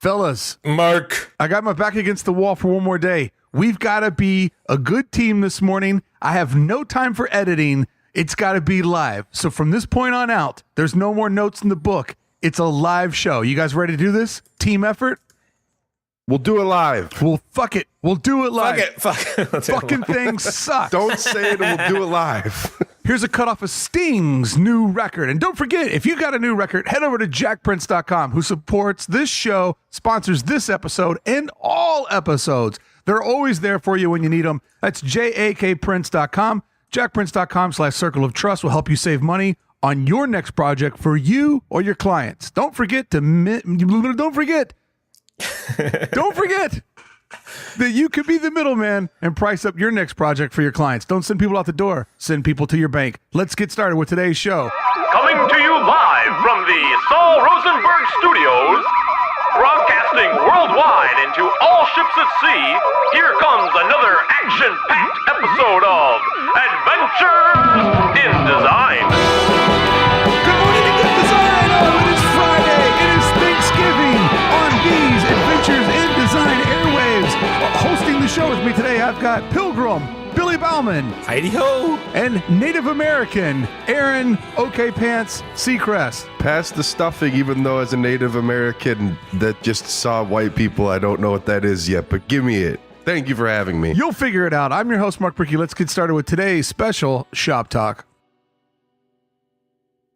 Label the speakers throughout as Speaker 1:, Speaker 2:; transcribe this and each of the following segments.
Speaker 1: Fellas,
Speaker 2: Mark,
Speaker 1: I got my back against the wall for one more day. We've got to be a good team this morning. I have no time for editing. It's got to be live. So from this point on out, there's no more notes in the book. It's a live show. You guys ready to do this? Team effort?
Speaker 3: We'll do it live.
Speaker 1: Well, fuck it. We'll do it live.
Speaker 2: fuck it.
Speaker 1: Fucking thing sucks.
Speaker 3: Don't say it, and we'll do it live.
Speaker 1: Here's a cut off of Sting's new record. And don't forget, if you got a new record, head over to jackprince.com, who supports this show, sponsors this episode, and all episodes. They're always there for you when you need them. That's jakprince.com. Jackprince.com/circle of trust will help you save money on your next project for you or your clients. Don't forget that you could be the middleman and price up your next project for your clients. Don't send people out the door. Send people to your bank. Let's get started with today's show.
Speaker 4: Coming to you live from the Saul Rosenberg Studios, broadcasting worldwide into all ships at sea, here comes another action-packed episode of Adventures in Design.
Speaker 1: Good morning and good design. Oh, it is Friday. It is Thanksgiving on these Adventures in Design airwaves. Hosting the show with me today, I've got Pilgrim, Billy Baumann,
Speaker 2: Heidi-ho,
Speaker 1: and Native American, Aaron, OK Pants, Seacrest.
Speaker 3: Pass the stuffing, even though as a Native American that just saw white people, I don't know what that is yet, but give me it. Thank you for having me.
Speaker 1: You'll figure it out. I'm your host, Mark Bricky. Let's get started with today's special Shop Talk.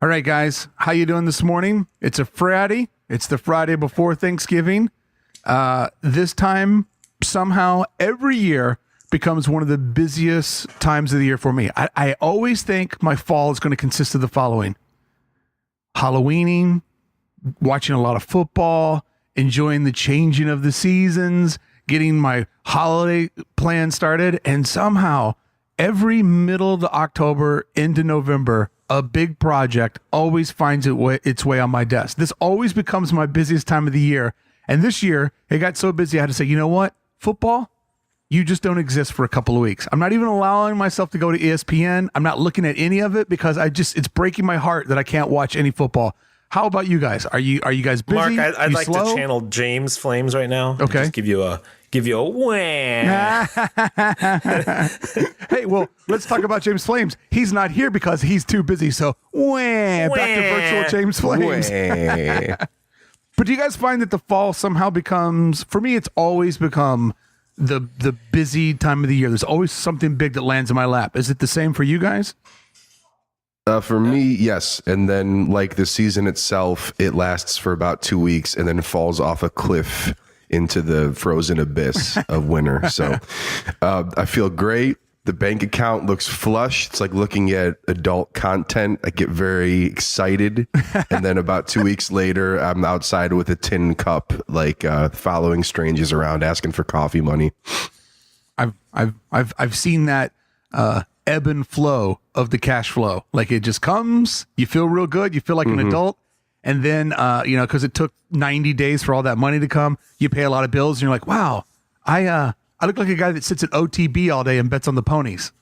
Speaker 1: All right, guys, how you doing this morning? It's a Friday. It's the Friday before Thanksgiving. This time, somehow, every year becomes one of the busiest times of the year for me. I always think my fall is going to consist of the following: Halloweening, watching a lot of football, enjoying the changing of the seasons, getting my holiday plan started, and somehow every middle of October into November, a big project always finds its way on my desk. This always becomes my busiest time of the year. And this year, it got so busy, I had to say, you know what? Football, you just don't exist for a couple of weeks. I'm not even allowing myself to go to ESPN. I'm not looking at any of it because it's breaking my heart that I can't watch any football. How about you guys? Are you guys busy?
Speaker 2: Mark, I'd like
Speaker 1: slow?
Speaker 2: to channel James Flames right now.
Speaker 1: Okay.
Speaker 2: Just give you a wham.
Speaker 1: Hey, well, let's talk about James Flames. He's not here because he's too busy. So, back to virtual James Flames. But do you guys find that the fall somehow becomes, for me, it's always become the busy time of the year. There's always something big that lands in my lap. Is it the same for you guys?
Speaker 3: For me, yes. And then, like the season itself, it lasts for about 2 weeks and then falls off a cliff into the frozen abyss of winter. So I feel great. The bank account looks flush. It's like looking at adult content. I get very excited. And then about 2 weeks later, I'm outside with a tin cup, like following strangers around, asking for coffee money.
Speaker 1: I've seen that ebb and flow of the cash flow. Like it just comes, you feel real good. You feel like an adult. And then, because it took 90 days for all that money to come, you pay a lot of bills and you're like, wow, I look like a guy that sits at OTB all day and bets on the ponies.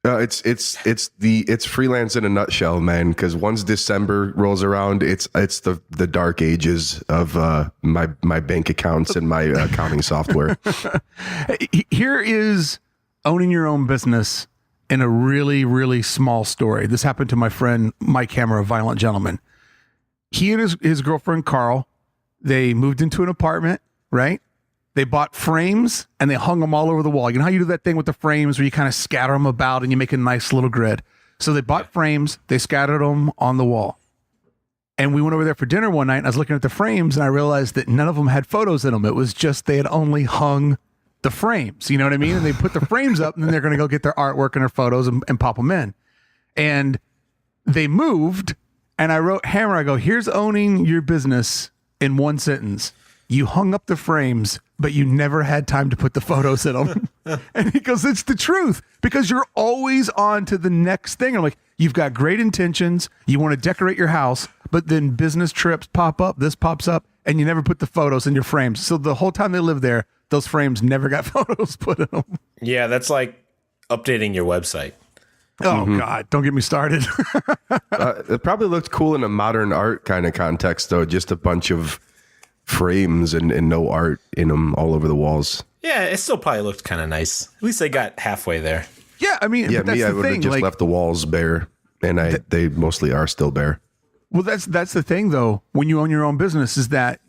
Speaker 3: It's freelance in a nutshell, man. Because once December rolls around, it's the dark ages of my bank accounts and my accounting software.
Speaker 1: Here is owning your own business in a really, really small story. This happened to my friend Mike Hammer, a Violent Gentleman. He and his girlfriend Carl, they moved into an apartment, right? They bought frames and they hung them all over the wall. You know how you do that thing with the frames where you kind of scatter them about and you make a nice little grid. So they bought frames, they scattered them on the wall. And we went over there for dinner one night and I was looking at the frames and I realized that none of them had photos in them. It was just they had only hung the frames, you know what I mean? And they put the frames up and then they're going to go get their artwork and their photos and pop them in. And they moved and I wrote Hammer, I go, here's owning your business in one sentence. You hung up the frames, but you never had time to put the photos in them. And he goes, it's the truth because you're always on to the next thing. I'm like, you've got great intentions. You want to decorate your house, but then business trips pop up. This pops up and you never put the photos in your frames. So the whole time they lived there, those frames never got photos put in them.
Speaker 2: Yeah, that's like updating your website.
Speaker 1: Oh, God, don't get me started.
Speaker 3: It probably looked cool in a modern art kind of context, though. Just a bunch of frames and no art in them all over the walls.
Speaker 2: Yeah, it still probably looked kind of nice. At least they got halfway there.
Speaker 1: Yeah, I mean,
Speaker 3: Yeah,
Speaker 1: but that's
Speaker 3: me, I
Speaker 1: the
Speaker 3: would have
Speaker 1: thing.
Speaker 3: just
Speaker 1: Like,
Speaker 3: left the walls bare, and they mostly are still bare.
Speaker 1: well, that's the thing though. When you own your own business, is that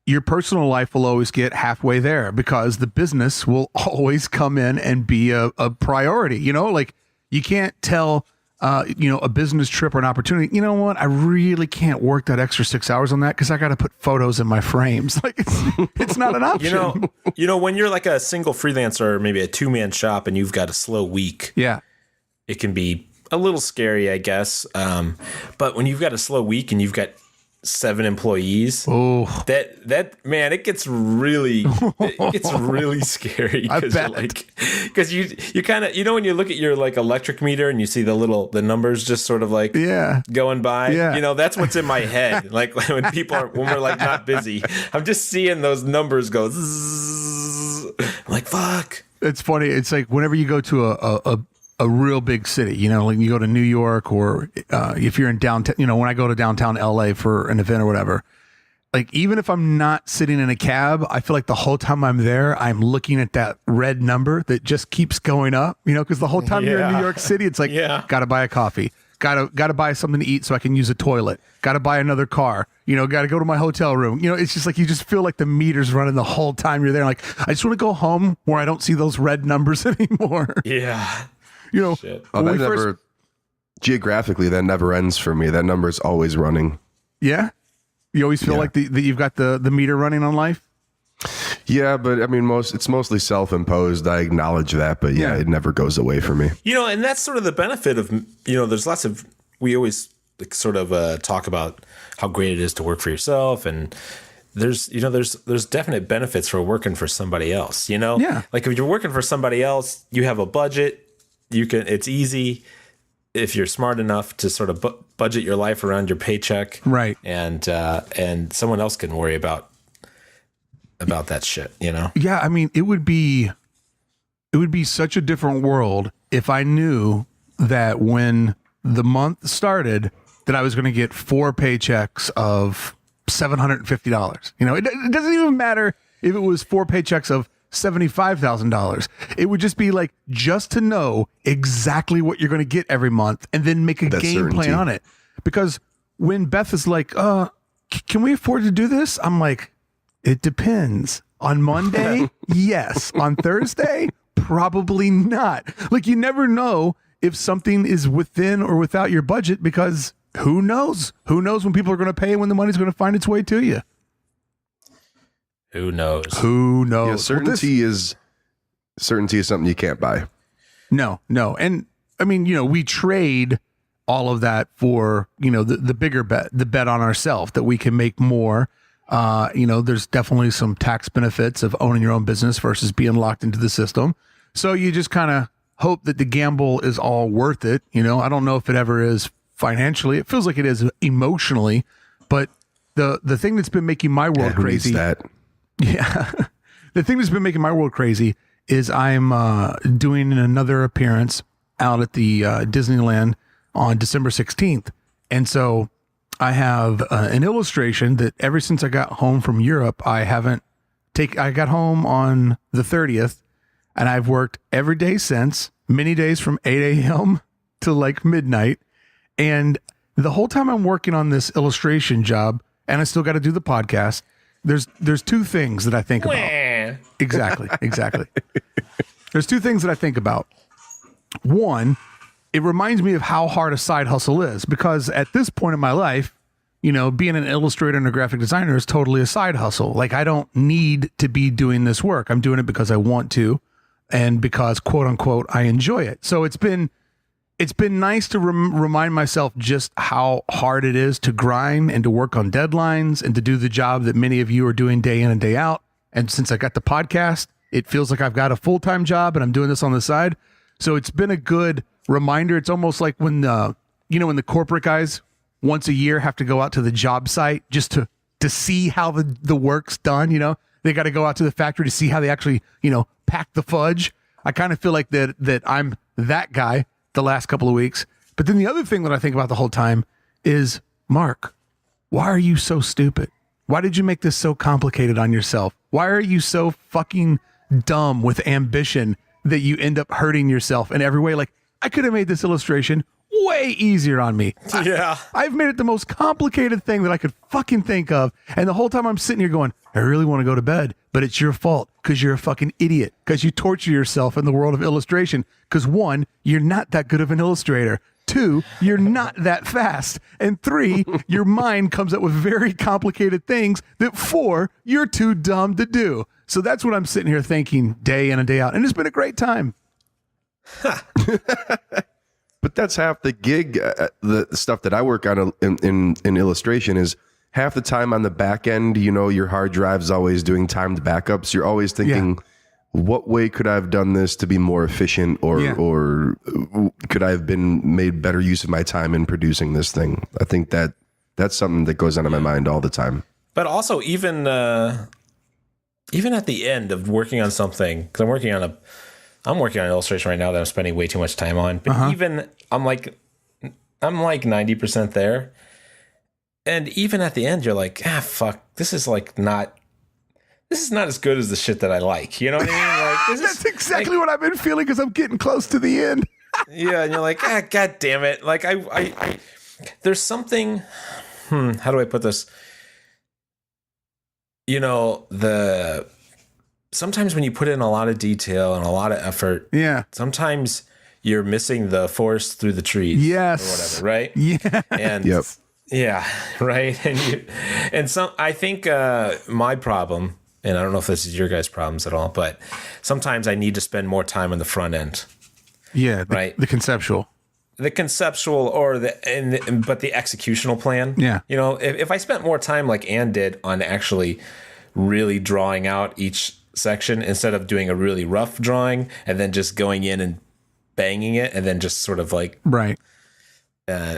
Speaker 1: your personal life will always get halfway there because the business will always come in and be a priority. You know, like you can't tell, a business trip or an opportunity. You know what? I really can't work that extra 6 hours on that because I got to put photos in my frames. Like it's not an option.
Speaker 2: When you're like a single freelancer or maybe a 2-man shop and you've got a slow week,
Speaker 1: Yeah.
Speaker 2: it can be a little scary, I guess. But when you've got a slow week and you've got 7 employees, that man, it gets really scary.
Speaker 1: I bet.
Speaker 2: Because you kind of, when you look at your like electric meter and you see the numbers just sort of like going by, that's what's in my head. Like when we're like not busy, I'm just seeing those numbers go zzz. I'm like, fuck.
Speaker 1: It's funny. It's like whenever you go to a real big city, like you go to New York or if you're in downtown, when I go to downtown LA for an event or whatever, like even if I'm not sitting in a cab, I feel like the whole time I'm there, I'm looking at that red number that just keeps going up, because the whole time you're in New York City, it's like, got to buy a coffee, got to buy something to eat so I can use a toilet, got to buy another car, got to go to my hotel room. It's just like, you just feel like the meter's running the whole time you're there. Like, I just want to go home where I don't see those red numbers anymore.
Speaker 2: Yeah.
Speaker 3: Shit. Geographically, that never ends for me. That number is always running.
Speaker 1: Yeah. You always feel like that you've got the meter running on life.
Speaker 3: Yeah, but I mean, it's mostly self-imposed. I acknowledge that, but it never goes away for me.
Speaker 2: And that's sort of the benefit of, there's lots of, we always like sort of talk about how great it is to work for yourself, and there's definite benefits for working for somebody else. Like if you're working for somebody else, you have a budget. It's easy if you're smart enough to sort of budget your life around your paycheck,
Speaker 1: right?
Speaker 2: And someone else can worry about that shit,
Speaker 1: Yeah, I mean, it would be such a different world if I knew that when the month started that I was going to get 4 paychecks of $750. It doesn't even matter if it was 4 paychecks of $75,000. It would just be like, just to know exactly what you're going to get every month and then make a game plan on it. Because when Beth is like, can we afford to do this? I'm like, it depends. On Monday, yes. On Thursday, probably not. Like, you never know if something is within or without your budget, because who knows? Who knows when people are going to pay and when the money's going to find its way to you?
Speaker 2: Who knows?
Speaker 3: Yeah, certainty is something you can't buy.
Speaker 1: No. And I mean, we trade all of that for, the bigger bet, the bet on ourselves that we can make more. There's definitely some tax benefits of owning your own business versus being locked into the system. So you just kind of hope that the gamble is all worth it. I don't know if it ever is financially. It feels like it is emotionally, but the thing that's been making my world crazy. Yeah. The thing that's been making my world crazy is I'm doing another appearance out at the Disneyland on December 16th. And so I have an illustration that ever since I got home from Europe, I got home on the 30th, and I've worked every day since, many days from 8 a.m. to like midnight. And the whole time I'm working on this illustration job, and I still got to do the podcast, there's 2 things that I think about. Exactly. There's 2 things that I think about. One, it reminds me of how hard a side hustle is, because at this point in my life, being an illustrator and a graphic designer is totally a side hustle. Like, I don't need to be doing this work. I'm doing it because I want to, and because, quote unquote, I enjoy it. So it's been nice to remind myself just how hard it is to grind and to work on deadlines and to do the job that many of you are doing day in and day out. And since I got the podcast, it feels like I've got a full-time job and I'm doing this on the side. So it's been a good reminder. It's almost like when when the corporate guys once a year have to go out to the job site just to see how the work's done. They got to go out to the factory to see how they actually, pack the fudge. I kind of feel like that I'm that guy the last couple of weeks. But then the other thing that I think about the whole time is, Mark, why are you so stupid? Why did you make this so complicated on yourself? Why are you so fucking dumb with ambition that you end up hurting yourself in every way? Like, I could have made this illustration way easier on me.
Speaker 2: Yeah.
Speaker 1: I've made it the most complicated thing that I could fucking think of. And the whole time I'm sitting here going, I really want to go to bed, but it's your fault because you're a fucking idiot, because you torture yourself in the world of illustration. Because 1, you're not that good of an illustrator. 2, you're not that fast. And 3, your mind comes up with very complicated things that 4, you're too dumb to do. So that's what I'm sitting here thinking day in and day out. And it's been a great time.
Speaker 3: But that's half the gig. The stuff that I work on in illustration is half the time on the back end. You know, your hard drive's always doing timed backups. You're always thinking, what way could I have done this to be more efficient, or could I have made better use of my time in producing this thing? I think that's something that goes on in my mind all the time.
Speaker 2: But also, even at the end of working on something, because I'm working on an illustration right now that I'm spending way too much time on. But even I'm like 90% there. And even at the end, you're like, fuck, this is not as good as the shit that I like. You know what I mean? Like,
Speaker 1: That's exactly what I've been feeling because I'm getting close to the end.
Speaker 2: Yeah, and you're like, god damn it. Like I there's something, how do I put this? You know, sometimes when you put in a lot of detail and a lot of effort, sometimes you're missing the forest through the trees.
Speaker 1: Yes.
Speaker 2: Or whatever, right?
Speaker 1: Yeah.
Speaker 2: And yeah, right. And so I think my problem, and I don't know if this is your guys' problems at all, but sometimes I need to spend more time on the front end.
Speaker 1: Yeah,
Speaker 2: right.
Speaker 1: The conceptual.
Speaker 2: The conceptual but the executional plan.
Speaker 1: Yeah.
Speaker 2: You know, if I spent more time like Ann did on actually really drawing out each section instead of doing a really rough drawing and then just going in and banging it and then just sort of like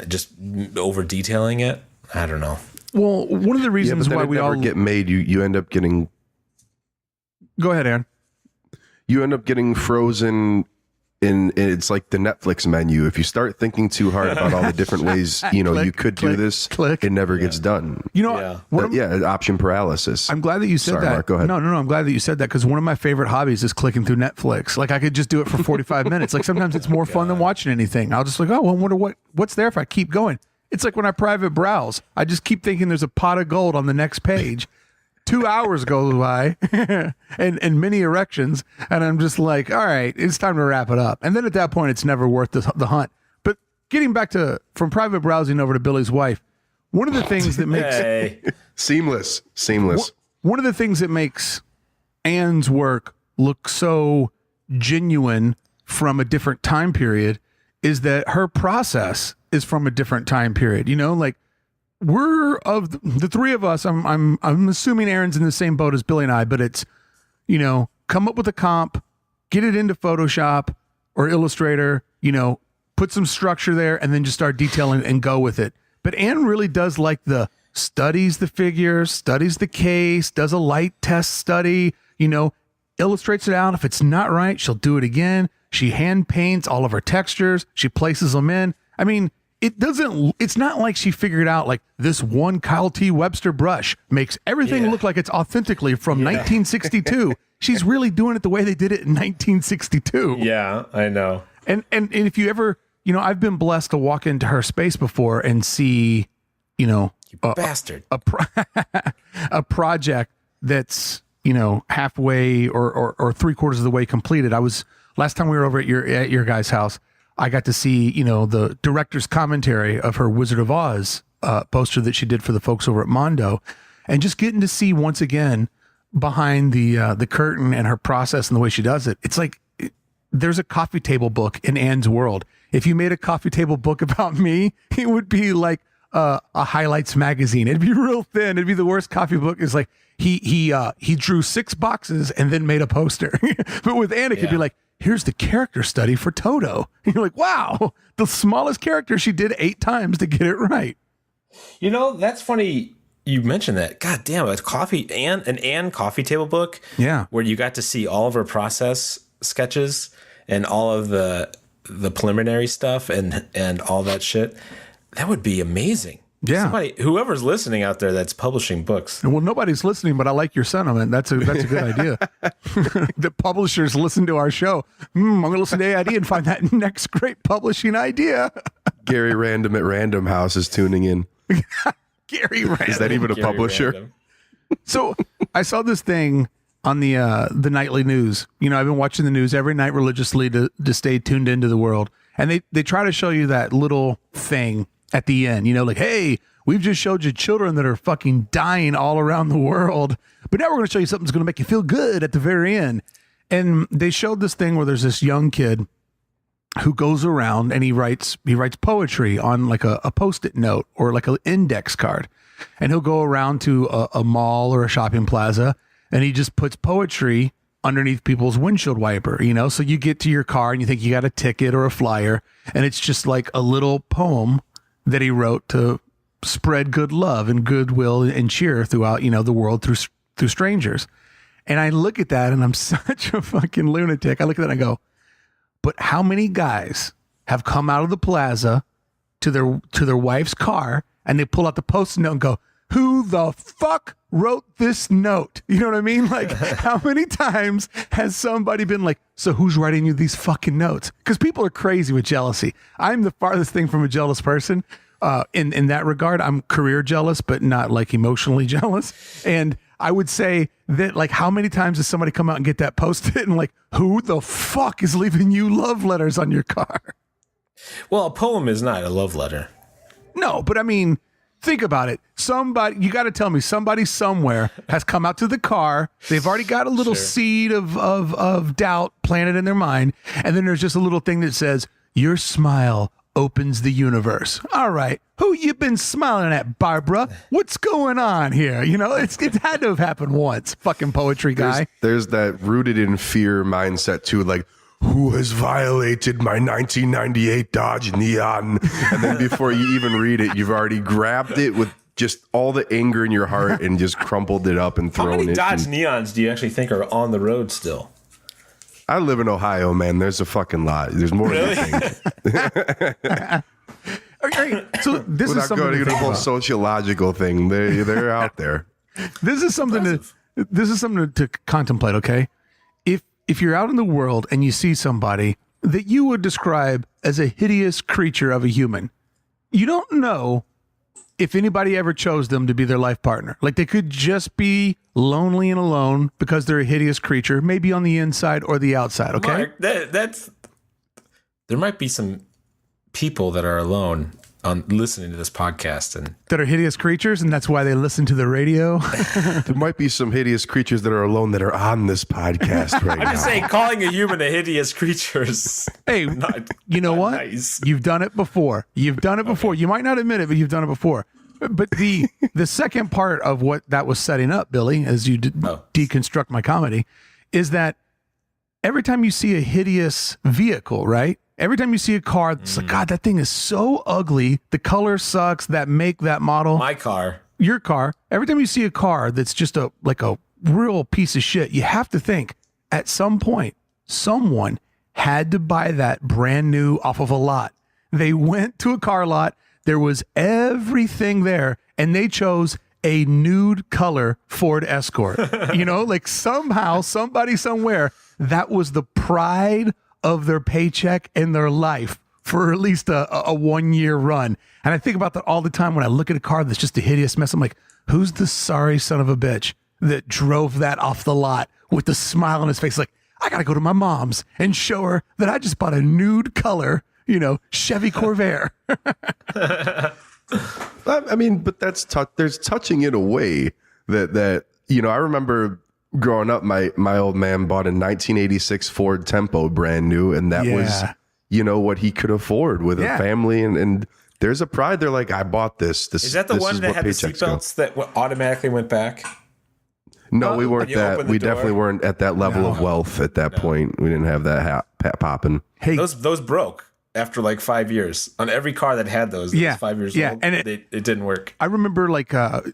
Speaker 2: just over detailing it. I don't know.
Speaker 1: Well, one of the reasons why we all
Speaker 3: get made, you end up getting.
Speaker 1: Go ahead, Aaron.
Speaker 3: You end up getting frozen in. It's like the Netflix menu. If you start thinking too hard about all the different ways, you could do this. It never gets done.
Speaker 1: You know,
Speaker 3: option paralysis.
Speaker 1: I'm glad that you said that.
Speaker 3: Mark, go ahead.
Speaker 1: No. I'm glad that you said that because one of my favorite hobbies is clicking through Netflix. Like I could just do it for 45 minutes. Like sometimes it's more fun than watching anything. I'll just like, I wonder what's there if I keep going. It's like when I private browse, I just keep thinking there's a pot of gold on the next page. 2 hours go by and many erections. And I'm just like, all right, it's time to wrap it up. And then at that point, it's never worth the hunt. But getting back from private browsing over to Billy's wife, one of the things that makes
Speaker 3: seamless.
Speaker 1: One of the things that makes Ann's work look so genuine from a different time period is that her process is from a different time period. You know, like we're of the three of us. I'm assuming Aaron's in the same boat as Billy and I, but it's, come up with a comp, get it into Photoshop or Illustrator, put some structure there, and then just start detailing and go with it. But Ann really does like studies the figure, studies the case, does a light test study, illustrates it out. If it's not right, she'll do it again. She hand paints all of her textures. She places them in. I mean, it's not like she figured out like this one Kyle T. Webster brush makes everything look like it's authentically from 1962. She's really doing it the way they did it in 1962.
Speaker 2: Yeah, I know.
Speaker 1: And if you ever, I've been blessed to walk into her space before and see,
Speaker 2: bastard,
Speaker 1: a project that's, halfway or 3/4 of the way completed. Last time we were over at your guys' house, I got to see, the director's commentary of her Wizard of Oz poster that she did for the folks over at Mondo, and just getting to see once again behind the curtain and her process and the way she does it. It's like there's a coffee table book in Ann's world. If you made a coffee table book about me, it would be like a highlights magazine. It'd be real thin. It'd be the worst coffee book. It's like he drew 6 boxes and then made a poster. But with Ann, it could be like, here's the character study for Toto. And you're like, wow, the smallest character she did 8 times to get it right.
Speaker 2: That's funny. You mentioned that. God damn it. An Ann coffee table book.
Speaker 1: Yeah.
Speaker 2: Where you got to see all of her process sketches and all of the preliminary stuff and all that shit. That would be amazing.
Speaker 1: Yeah.
Speaker 2: Somebody, whoever's listening out there that's publishing books.
Speaker 1: Well, nobody's listening, but I like your sentiment. That's a good idea. The publishers listen to our show. I'm going to listen to AID and find that next great publishing idea.
Speaker 3: Gary Random at Random House is tuning in.
Speaker 1: Gary Random.
Speaker 3: Is that even a
Speaker 2: Gary
Speaker 3: publisher?
Speaker 2: Random.
Speaker 1: So I saw this thing on the nightly news. You know, I've been watching the news every night religiously to stay tuned into the world. And they try to show you that little thing at the end, you know, like, hey, we've just showed you children that are fucking dying all around the world, but now we're going to show you something that's going to make you feel good at the very end. And they showed this thing where there's this young kid who goes around and he writes poetry on like a Post-it note or like an index card. And he'll go around to a mall or a shopping plaza and he just puts poetry underneath people's windshield wiper, you know? So you get to your car and you think you got a ticket or a flyer, and it's just like a little poem that he wrote to spread good love and goodwill and cheer throughout, you know, the world through strangers. And I look at that and I'm such a fucking lunatic. I look at that and I go, but how many guys have come out of the plaza to their wife's car and they pull out the Post-it note and go, who the fuck wrote this note? You know what I mean? Like, how many times has somebody been like, so who's writing you these fucking notes? Because people are crazy with jealousy. I'm the farthest thing from a jealous person. In that regard, I'm career jealous, but not like emotionally jealous. And I would say that, like, how many times does somebody come out and get that Post-it and like, who the fuck is leaving you love letters on your car?
Speaker 2: Well, a poem is not a love letter.
Speaker 1: No, but I mean, think about it. Somebody, you got to tell me, somebody somewhere has come out to the car. They've already got a little seed of doubt planted in their mind. And then there's just a little thing that says, your smile opens the universe. All right. Who you been smiling at, Barbara? What's going on here? You know, it's had to have happened once. Fucking poetry guy.
Speaker 3: There's that rooted in fear mindset too, like, who has violated my 1998 Dodge Neon? And then before you even read it, you've already grabbed it with just all the anger in your heart and just crumpled it up and
Speaker 2: How
Speaker 3: thrown
Speaker 2: many
Speaker 3: it.
Speaker 2: Dodge Neons do you actually think are on the road still?
Speaker 3: I live in Ohio, man. There's a fucking lot. There's more than you think.
Speaker 1: Okay, so this is
Speaker 3: Without
Speaker 1: something
Speaker 3: going
Speaker 1: to
Speaker 3: to the
Speaker 1: think
Speaker 3: whole
Speaker 1: about.
Speaker 3: sociological thing, they're out there.
Speaker 1: This is something to contemplate. Okay, if you're out in the world and you see somebody that you would describe as a hideous creature of a human, you don't know if anybody ever chose them to be their life partner. Like, they could just be lonely and alone because they're a hideous creature, maybe on the inside or the outside. Okay,
Speaker 2: Mark, there might be some people that are alone on listening to this podcast, and
Speaker 1: that are hideous creatures, and that's why they listen to the radio.
Speaker 3: There might be some hideous creatures that are alone that are on this podcast right
Speaker 2: I'm
Speaker 3: now.
Speaker 2: just saying, calling a human a hideous creature is
Speaker 1: Hey,
Speaker 2: not,
Speaker 1: you know
Speaker 2: not
Speaker 1: what?
Speaker 2: nice.
Speaker 1: You've done it before. You've done it before. You might not admit it, but you've done it before. But the second part of what that was setting up, Billy, as you deconstruct my comedy, is that every time you see a hideous vehicle, right? Every time you see a car, it's like, God, that thing is so ugly. The color sucks. That make, that model.
Speaker 2: My car.
Speaker 1: Your car. Every time you see a car that's just a real piece of shit, you have to think, at some point, someone had to buy that brand new off of a lot. They went to a car lot. There was everything there, and they chose a nude color Ford Escort. You know, like somehow, somebody somewhere, that was the pride of their paycheck and their life for at least a 1 year run. And I think about that all the time when I look at a car that's just a hideous mess. I'm like, who's the sorry son of a bitch that drove that off the lot with the smile on his face? Like, I got to go to my mom's and show her that I just bought a nude color, you know, Chevy Corvair.
Speaker 3: I mean, but there's touching it away that you know, I remember growing up, my old man bought a 1986 Ford Tempo brand new, and that was, you know, what he could afford with a family, and there's a pride. They're like, I bought this.
Speaker 2: Is that the one that had the seatbelts that automatically went back?
Speaker 3: No, we weren't that. We definitely weren't at that level of wealth at that point. We didn't have that popping.
Speaker 1: Hey,
Speaker 2: those broke after like 5 years on every car that had those. That was 5 years old.
Speaker 1: And
Speaker 2: it didn't work.
Speaker 1: I remember like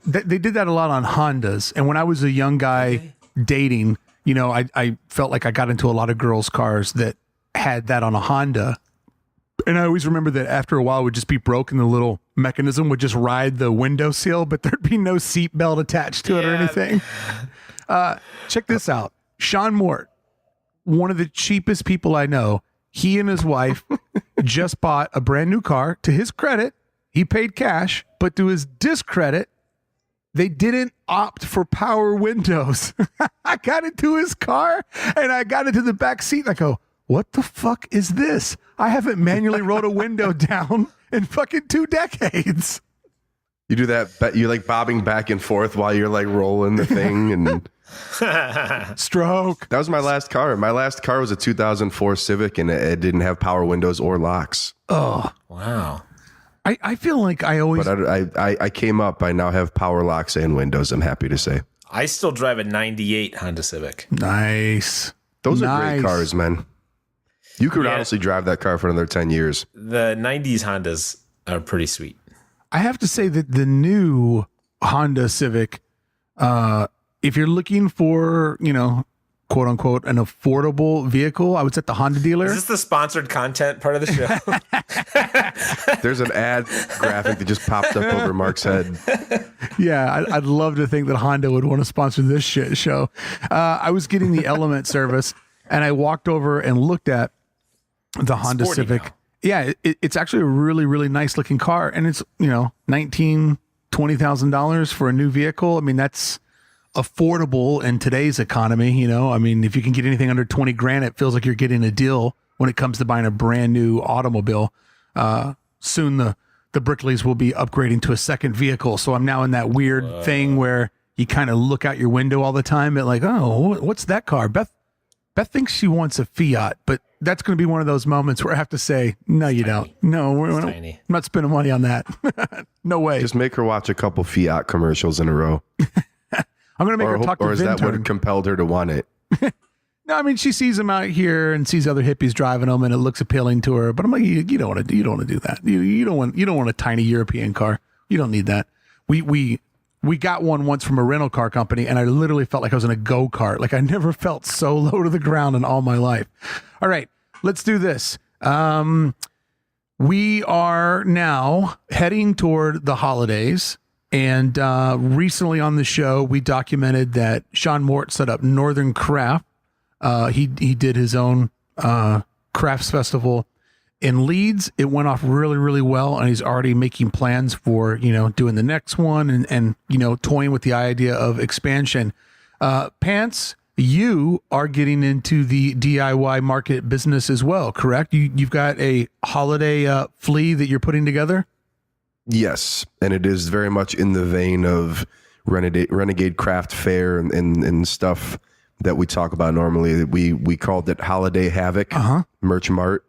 Speaker 1: they did that a lot on Hondas, and when I was a young guy dating, you know, I felt like I got into a lot of girls' cars that had that on a Honda. And I always remember that after a while it would just be broke and the little mechanism would just ride the window sill, but there'd be no seat belt attached to it or anything. Check this out. Sean Mort, one of the cheapest people I know, he and his wife just bought a brand new car. To his credit, he paid cash, but to his discredit, they didn't opt for power windows. I got into his car and I got into the back seat and I go, what the fuck is this? I haven't manually rolled a window down in fucking 2 decades.
Speaker 3: You do that, you're like bobbing back and forth while you're like rolling the thing and
Speaker 1: stroke.
Speaker 3: That was my last car. My last car was a 2004 Civic and it didn't have power windows or locks.
Speaker 1: Oh,
Speaker 2: wow.
Speaker 1: I feel like I always...
Speaker 3: But I came up. I now have power locks and windows, I'm happy to say.
Speaker 2: I still drive a 98 Honda Civic.
Speaker 1: Nice.
Speaker 3: Those are great cars, man. You could
Speaker 2: Yeah.
Speaker 3: honestly drive that car for another 10 years.
Speaker 2: The 90s Hondas are pretty sweet.
Speaker 1: I have to say that the new Honda Civic, if you're looking for, you know, quote unquote, an affordable vehicle, I was at the Honda dealer.
Speaker 2: Is this the sponsored content part of the show?
Speaker 3: There's an ad graphic that just popped up over Mark's head.
Speaker 1: Yeah, I'd love to think that Honda would want to sponsor this shit show. I was getting the Element service and I walked over and looked at the Honda
Speaker 2: Sporty
Speaker 1: Civic.
Speaker 2: now.
Speaker 1: Yeah, it's actually a really, really nice looking car. And it's, you know, $20,000 for a new vehicle. I mean, that's affordable in today's economy. You know, I mean, if you can get anything under 20 grand, it feels like you're getting a deal when it comes to buying a brand new automobile. Soon the Brickleys will be upgrading to a second vehicle. So I'm now in that weird thing where you kind of look out your window all the time at like, oh, what's that car? Beth thinks she wants a Fiat, but that's going to be one of those moments where I have to say, no, you don't. No, I'm not spending money on that. No way.
Speaker 3: Just make her watch a couple Fiat commercials in a row.
Speaker 1: I'm going to make her talk to
Speaker 3: Or is that
Speaker 1: Vintern.
Speaker 3: what compelled her to want it?
Speaker 1: No, I mean, she sees them out here and sees other hippies driving them, and it looks appealing to her. But I'm like, you don't want to do that. You don't want a tiny European car. You don't need that. We got one once from a rental car company, and I literally felt like I was in a go-kart. Like I never felt so low to the ground in all my life. All right, let's do this. We are now heading toward the holidays. And recently on the show, we documented that Sean Mort set up Northern Craft. He did his own crafts festival in Leeds. It went off really, really well, and he's already making plans for, you know, doing the next one and you know, toying with the idea of expansion. Pants, you are getting into the DIY market business as well, correct? You've got a holiday flea that you're putting together?
Speaker 3: Yes, and it is very much in the vein of Renegade Craft Fair and stuff that we talk about normally. We called it Holiday Havoc Merch Mart.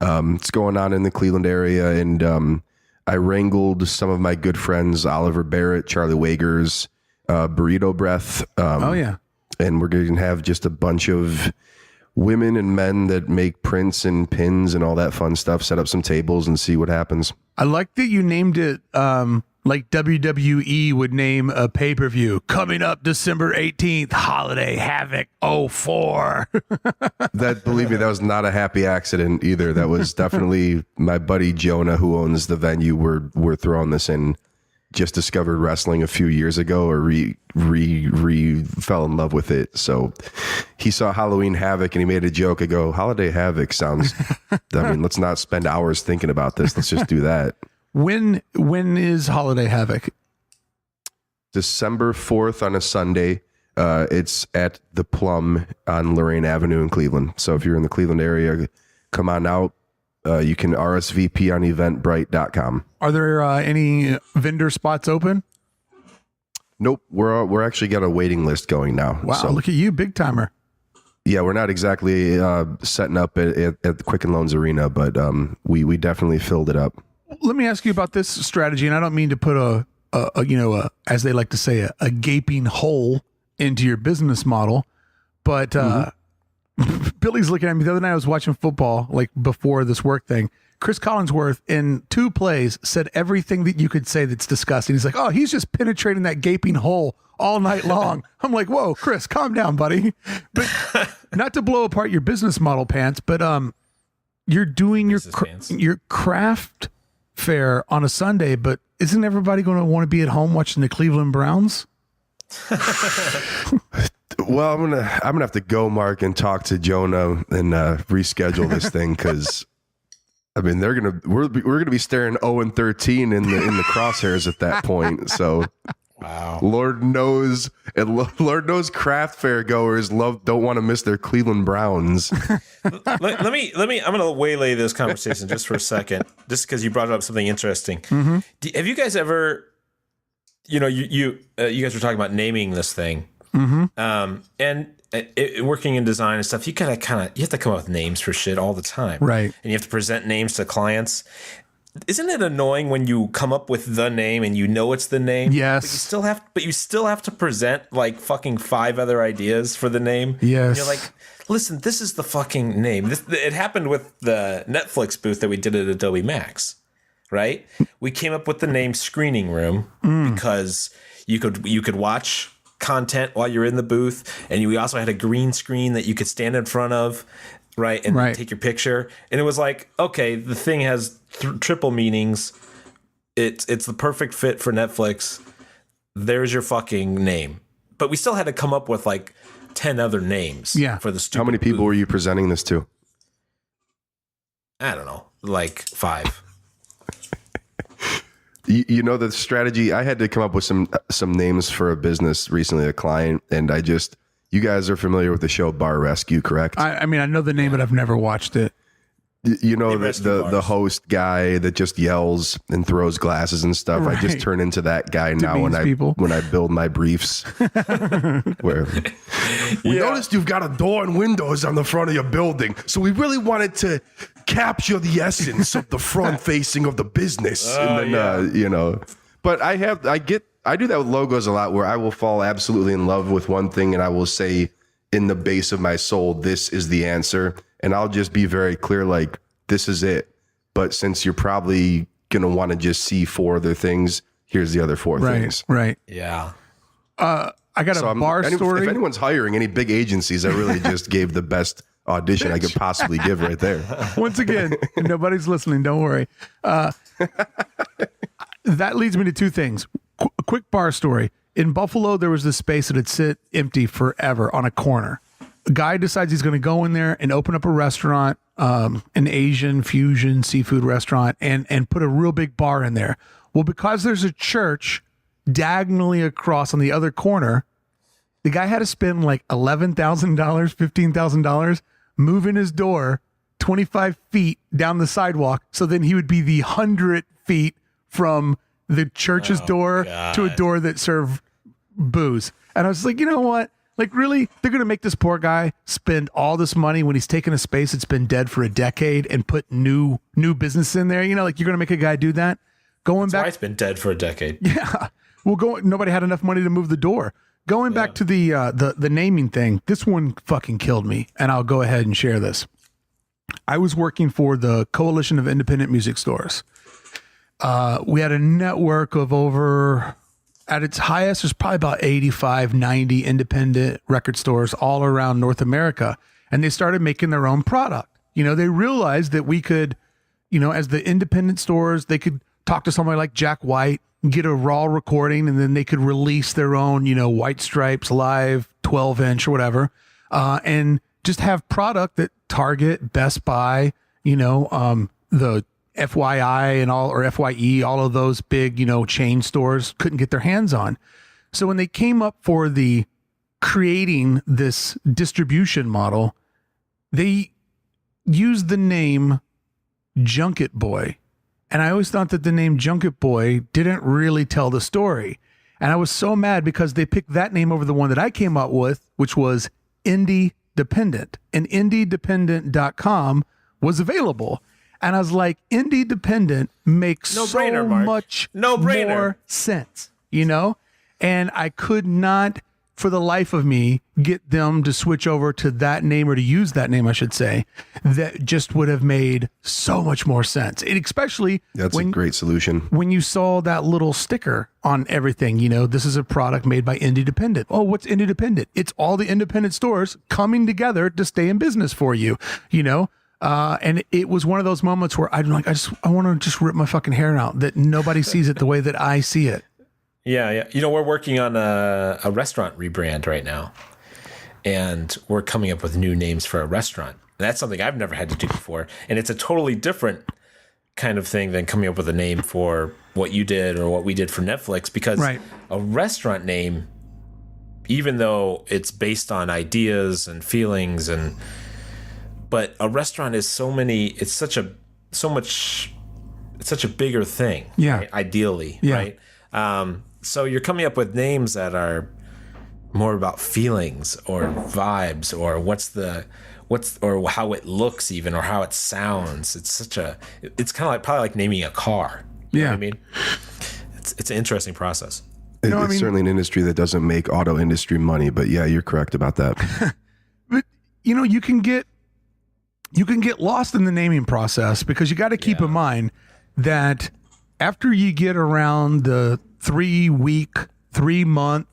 Speaker 3: It's going on in the Cleveland area, and I wrangled some of my good friends, Oliver Barrett, Charlie Wagers, Burrito Breath. And we're going to have just a bunch of women and men that make prints and pins and all that fun stuff, set up some tables and see what happens.
Speaker 1: I like that you named it like WWE would name a pay-per-view. Coming up December 18th, Holiday Havoc 04.
Speaker 3: That, believe me, that was not a happy accident either. That was definitely my buddy Jonah, who owns the venue. We're throwing this in. Just discovered wrestling a few years ago, or fell in love with it. So he saw Halloween Havoc and he made a joke. I go, Holiday Havoc sounds, I mean, let's not spend hours thinking about this. Let's just do that.
Speaker 1: When is Holiday Havoc?
Speaker 3: December 4th on a Sunday. It's at the Plum on Lorraine Avenue in Cleveland. So if you're in the Cleveland area, come on out. You can RSVP on eventbrite.com.
Speaker 1: Are there any vendor spots open?
Speaker 3: Nope. We're actually got a waiting list going now.
Speaker 1: Wow,
Speaker 3: So,
Speaker 1: look at you, big timer.
Speaker 3: yeah, we're not exactly setting up at the Quicken Loans Arena, but we definitely filled it up.
Speaker 1: Let me ask you about this strategy, and I don't mean to put a as they like to say, a gaping hole into your business model, but Billy's looking at me the other night. I was watching football, like before this work thing. Chris Collinsworth in 2 plays said everything that you could say that's disgusting. He's like, oh, he's just penetrating that gaping hole all night long. I'm like, whoa, Chris, calm down, buddy. But not to blow apart your business model, Pants, but you're doing your craft fair on a Sunday, but isn't everybody going to want to be at home watching the Cleveland Browns?
Speaker 3: Well, I'm gonna have to go, Mark, and talk to Jonah and reschedule this thing, because I mean we're gonna be staring 0-13 in the crosshairs at that point. So
Speaker 2: Wow.
Speaker 3: Lord knows craft fair goers don't want to miss their Cleveland Browns.
Speaker 2: let me I'm going to waylay this conversation just for a second, just because you brought up something interesting.
Speaker 1: Mm-hmm.
Speaker 2: Have you guys ever, you guys were talking about naming this thing, and working in design and stuff, you have to come up with names for shit all the time,
Speaker 1: Right?
Speaker 2: And you have to present names to clients. Isn't it annoying when you come up with the name and you know it's the name?
Speaker 1: Yes.
Speaker 2: But you still have to present like fucking 5 other ideas for the name.
Speaker 1: Yes.
Speaker 2: And you're like, listen, this is the fucking name. It happened with the Netflix booth that we did at Adobe Max, right? We came up with the name Screening Room because you could watch content while you're in the booth, and we also had a green screen that you could stand in front of, right, and take your picture. And it was like, okay, the thing has triple meanings. It's the perfect fit for Netflix. There's your fucking name. But we still had to come up with like 10 other names for the stupid
Speaker 3: How many people
Speaker 2: booth.
Speaker 3: were you presenting this to?
Speaker 2: I don't know, like 5.
Speaker 3: You know, the strategy, I had to come up with some names for a business recently, a client, and you guys are familiar with the show Bar Rescue, correct?
Speaker 1: I mean, I know the name, but I've never watched it.
Speaker 3: You know,
Speaker 2: They rescue
Speaker 3: the
Speaker 2: bars.
Speaker 3: host guy that just yells and throws glasses and stuff. I just
Speaker 1: Right.
Speaker 3: turn into that guy now when I build my briefs. Where we noticed you've got a door and windows on the front of your building, so we really wanted to capture the essence of the front facing of the business. And then but I do that with logos a lot, where I will fall absolutely in love with one thing and I will say in the base of my soul, this is the answer. And I'll just be very clear, like, this is it. But since you're probably going to want to just see 4 other things, here's the other 4 things.
Speaker 1: Right.
Speaker 2: Yeah.
Speaker 1: I got a bar story.
Speaker 3: If anyone's hiring any big agencies, I really just gave the best audition I could possibly give right there.
Speaker 1: Once again, nobody's listening. Don't worry. That leads me to 2 things. A quick bar story. In Buffalo, there was this space that had sit empty forever on a corner. A guy decides he's going to go in there and open up a restaurant, an Asian fusion seafood restaurant, and put a real big bar in there. Well, because there's a church diagonally across on the other corner, the guy had to spend like $11,000, $15,000 moving his door 25 feet down the sidewalk. So then he would be the 100 feet from the church's door to a door that served booze. And I was like, you know what? Like, really? They're going to make this poor guy spend all this money when he's taken a space that's been dead for a decade and put new business in there? You know, like, you're going to make a guy do that?
Speaker 2: That's why it's been dead for a decade.
Speaker 1: Yeah. Well, nobody had enough money to move the door. Going back to the naming thing, this one fucking killed me, and I'll go ahead and share this. I was working for the Coalition of Independent Music Stores. We had a network of over, at its highest, there's probably about 85, 90 independent record stores all around North America. And they started making their own product. You know, they realized that we could, as the independent stores, they could talk to somebody like Jack White, get a raw recording, and then they could release their own, White Stripes live 12-inch or whatever, and just have product that Target, Best Buy, the FYI and all, or FYE, all of those big, chain stores couldn't get their hands on. So when they came up for the creating this distribution model, they used the name Junket Boy. And I always thought that the name Junket Boy didn't really tell the story. And I was so mad because they picked that name over the one that I came up with, which was Indie Dependent. And IndieDependent.com was available. And I was like, Indie Dependent makes
Speaker 2: No-brainer, Mark.
Speaker 1: much
Speaker 2: No-brainer.
Speaker 1: more sense, And I could not, for the life of me, get them to switch over to that name, or to use that name, I should say. That just would have made so much more sense. And especially
Speaker 3: That's a great solution.
Speaker 1: when you saw that little sticker on everything, this is a product made by Indie Dependent. Oh, what's Indie Dependent? It's all the independent stores coming together to stay in business for you, And it was one of those moments where I want to just rip my fucking hair out that nobody sees it the way that I see it.
Speaker 2: Yeah. You know, we're working on a restaurant rebrand right now, and we're coming up with new names for a restaurant. And that's something I've never had to do before. And it's a totally different kind of thing than coming up with a name for what you did or what we did for Netflix, because a restaurant name, even though it's based on ideas and feelings but a restaurant is it's such a bigger thing.
Speaker 1: Yeah.
Speaker 2: Right? Ideally.
Speaker 1: Yeah.
Speaker 2: Right. So you're coming up with names that are more about feelings or vibes or or how it looks even, or how it sounds. It's kind of probably like naming a car. You know what I mean? It's an interesting process.
Speaker 3: It's certainly an industry that doesn't make auto industry money, but yeah, you're correct about that.
Speaker 1: But you know, you can get lost in the naming process, because you got to keep in mind that after you get around the 3 week, 3 month,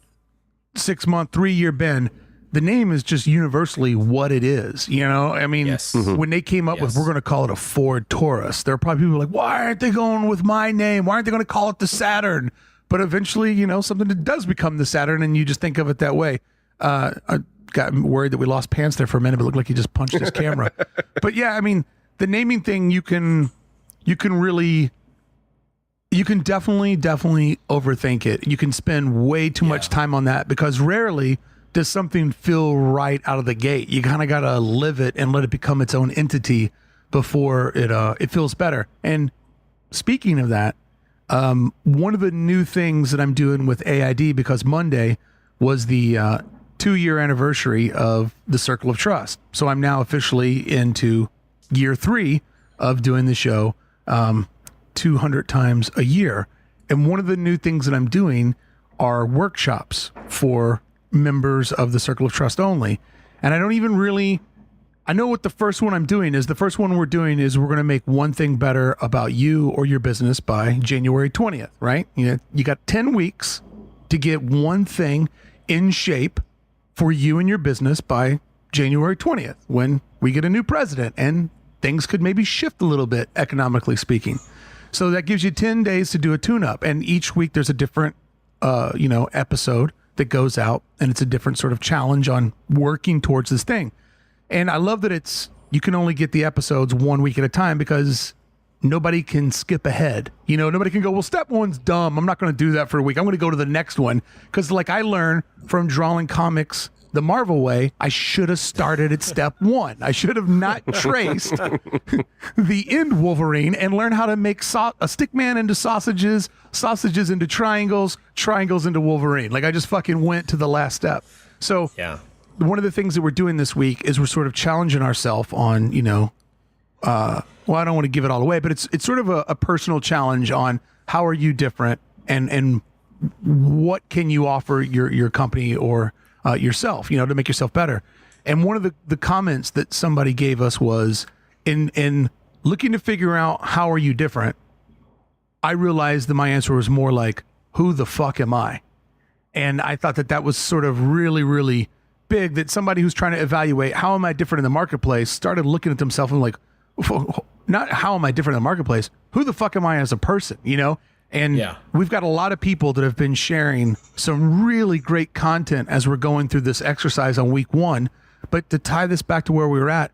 Speaker 1: 6 month, 3 year bend, the name is just universally what it is. You know, I mean, when they came up with, we're going to call it a Ford Taurus, there are probably people like, why aren't they going with my name? Why aren't they going to call it the Saturn? But eventually, you know, something that does become the Saturn, and you just think of it that way. I got worried that we lost Pants there for a minute, but it looked like he just punched his camera. But yeah, I mean, the naming thing, you can definitely overthink it. You can spend way too much time on that, because rarely does something feel right out of the gate. You kind of got to live it and let it become its own entity before it feels better. And speaking of that, one of the new things that I'm doing with AID, because Monday was the 2-year anniversary of the Circle of Trust. So I'm now officially into year 3 of doing the show 200 times a year. And one of the new things that I'm doing are workshops for members of the Circle of Trust only. And I know what the first one I'm doing is. The first one we're doing is we're going to make one thing better about you or your business by January 20th, right? You got 10 weeks to get one thing in shape for you and your business by January 20th, when we get a new president and things could maybe shift a little bit, economically speaking. So that gives you 10 days to do a tune-up. And each week there's a different, episode that goes out, and it's a different sort of challenge on working towards this thing. And I love that you can only get the episodes 1 week at a time, because nobody can skip ahead. You know, nobody can go, well, step 1's dumb, I'm not going to do that for a week, I'm going to go to the next one. Because like I learned from drawing comics the Marvel way, I should have started at step 1. I should have not traced the end Wolverine and learned how to make a stick man into sausages, sausages into triangles, triangles into Wolverine. Like I just fucking went to the last step. So one of the things that we're doing this week is we're sort of challenging ourselves on, I don't want to give it all away, but it's sort of a personal challenge on how are you different, and what can you offer your company or yourself, to make yourself better. And one of the comments that somebody gave us was, in looking to figure out how are you different, I realized that my answer was more like, who the fuck am I? And I thought that was sort of really, really big, that somebody who's trying to evaluate how am I different in the marketplace started looking at themselves and like, not how am I different in the marketplace, who the fuck am I as a person, And we've got a lot of people that have been sharing some really great content as we're going through this exercise on week 1. But to tie this back to where we were at,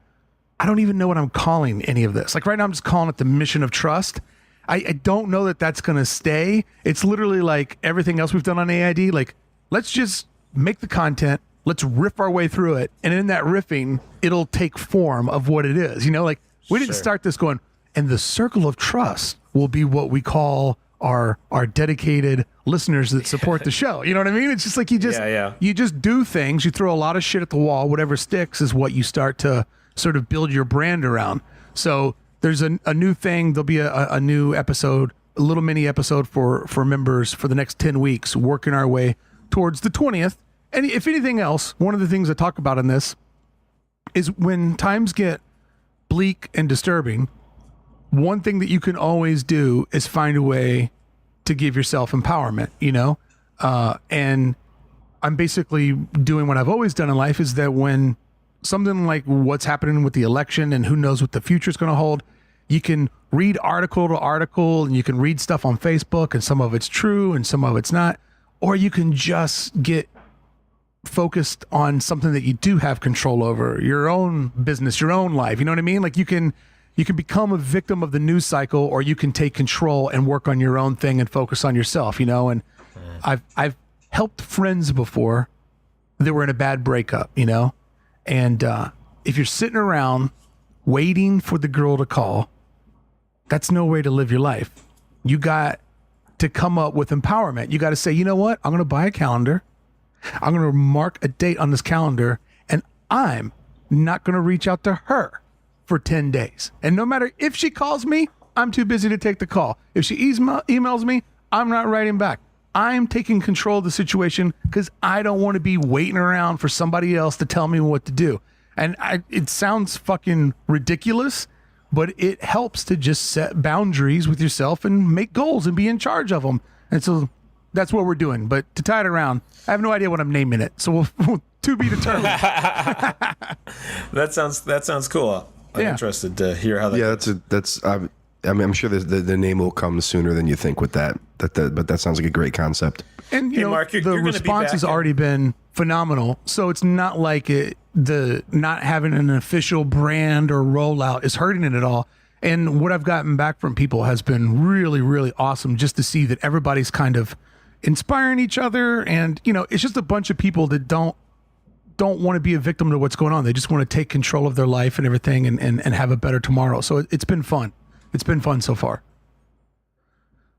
Speaker 1: I don't even know what I'm calling any of this. Like right now, I'm just calling it the mission of trust. I don't know that that's going to stay. It's literally like everything else we've done on AID. Like, let's just make the content. Let's riff our way through it. And in that riffing, it'll take form of what it is. Like we didn't start this going, and the Circle of Trust will be what we call our dedicated listeners that support the show. You know what I mean? It's just like you just do things. You throw a lot of shit at the wall. Whatever sticks is what you start to sort of build your brand around. So there's a new thing. There'll be a new episode, a little mini episode for members for the next 10 weeks, working our way towards the 20th. And if anything else, one of the things I talk about in this is when times get bleak and disturbing, one thing that you can always do is find a way to give yourself empowerment, and I'm basically doing what I've always done in life, is that when something like what's happening with the election and who knows what the future is going to hold, you can read article to article and you can read stuff on Facebook and some of it's true and some of it's not, or you can just get focused on something that you do have control over, your own business, your own life. You know what I mean? Like you can become a victim of the news cycle, or you can take control and work on your own thing and focus on yourself, you know? And I've helped friends before that were in a bad breakup, you know? And if you're sitting around waiting for the girl to call, that's no way to live your life. You got to come up with empowerment. You got to say, you know what? I'm going to buy a calendar. I'm going to mark a date on this calendar, and I'm not going to reach out to her for 10 days. And no matter if she calls me, I'm too busy to take the call. If she emails me, I'm not writing back. I'm taking control of the situation because I don't want to be waiting around for somebody else to tell me what to do. And it sounds fucking ridiculous, but it helps to just set boundaries with yourself and make goals and be in charge of them. And so that's what we're doing. But to tie it around, I have no idea what I'm naming it. So we'll to be determined.
Speaker 2: That sounds cool. I'm interested to hear how that.
Speaker 3: Yeah, I'm sure the name will come sooner than you think with that. But that sounds like a great concept.
Speaker 1: And you know,
Speaker 2: Mark,
Speaker 1: the response has already been phenomenal. So it's not like the not having an official brand or rollout is hurting it at all. And what I've gotten back from people has been really, really awesome, just to see that everybody's kind of inspiring each other. And, you know, it's just a bunch of people that don't want to be a victim to what's going on. They just want to take control of their life and everything and have a better tomorrow. So it's been fun. It's been fun so far.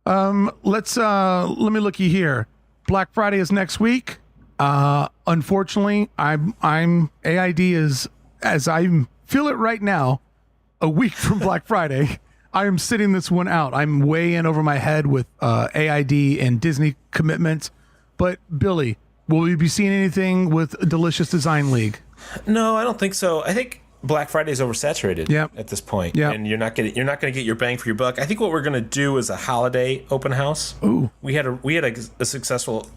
Speaker 1: Let me looky here. Black Friday is next week. Unfortunately, I'm AID is, as I feel it right now, a week from Black Friday. I am sitting this one out. I'm way in over my head with AID and Disney commitments. But Billy, will we be seeing anything with Delicious Design League?
Speaker 2: No, I don't think so. I think Black Friday is oversaturated at this point, and you're not going to get your bang for your buck. I think what we're going to do is a holiday open house.
Speaker 1: Ooh,
Speaker 2: we had a successful